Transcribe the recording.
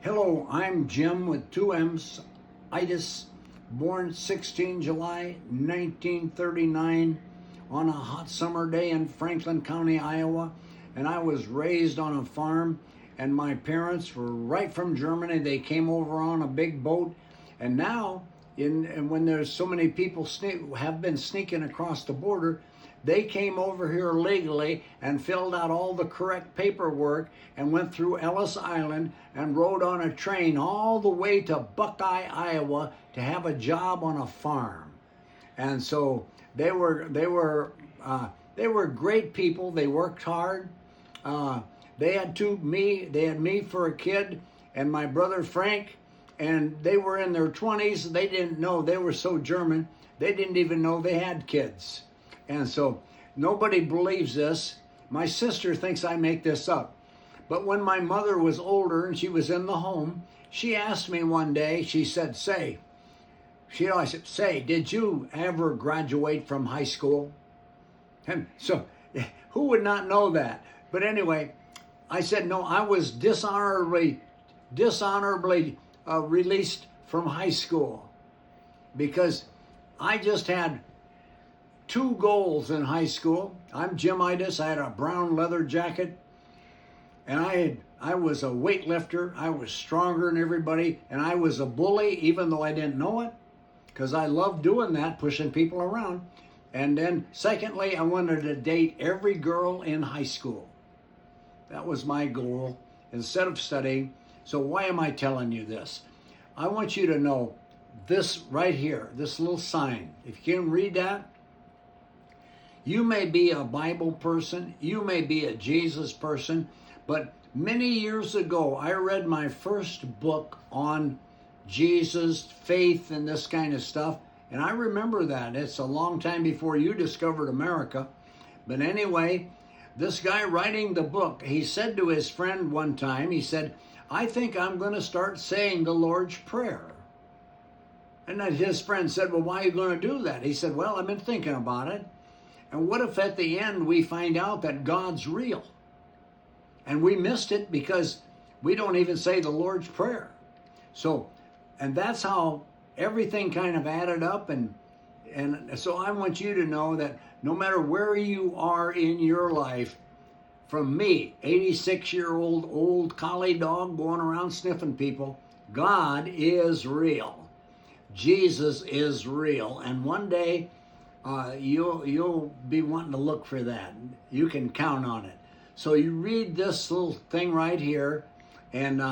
Hello, I'm Jim with 2M's itis, born 16 July 1939 on a hot summer day in Franklin County, Iowa. And I was raised on a farm, and my parents were right from Germany. They came over on a big boat, and now, and when there's so many people have been sneaking across the border, they came over here legally and filled out all the correct paperwork and went through Ellis Island and rode on a train all the way to Buckeye, Iowa to have a job on a farm. And so they were great people. They worked hard. They had me for a kid and my brother Frank, and they were in their 20s. They didn't know, they were so German, they didn't even know they had kids. And so nobody believes this. My sister thinks I make this up. But when my mother was older and she was in the home, she asked me one day, she said, I said, say, did you ever graduate from high school? And so who would not know that? But anyway, I said, no, I was dishonorably released from high school because I just had two goals in high school. I'm Jimmitis. I had a brown leather jacket, and I was a weightlifter. I was stronger than everybody, and I was a bully, even though I didn't know it, because I loved doing that, pushing people around. And then secondly, I wanted to date every girl in high school. That was my goal instead of studying. So why am I telling you this? I want you to know this right here, this little sign. If you can read that, you may be a Bible person, you may be a Jesus person, but many years ago, I read my first book on Jesus, faith, and this kind of stuff, and I remember that. It's a long time before you discovered America. But anyway, this guy writing the book, he said to his friend one time, he said, I think I'm going to start saying the Lord's Prayer. And then his friend said, well, why are you going to do that? He said, well, I've been thinking about it. And what if at the end we find out that God's real? And we missed it because we don't even say the Lord's Prayer. So, and that's how everything kind of added up. And so I want you to know that no matter where you are in your life, from me, 86-year-old old collie dog going around sniffing people, God is real. Jesus is real. And one day, you'll be wanting to look for that. You can count on it. So you read this little thing right here, and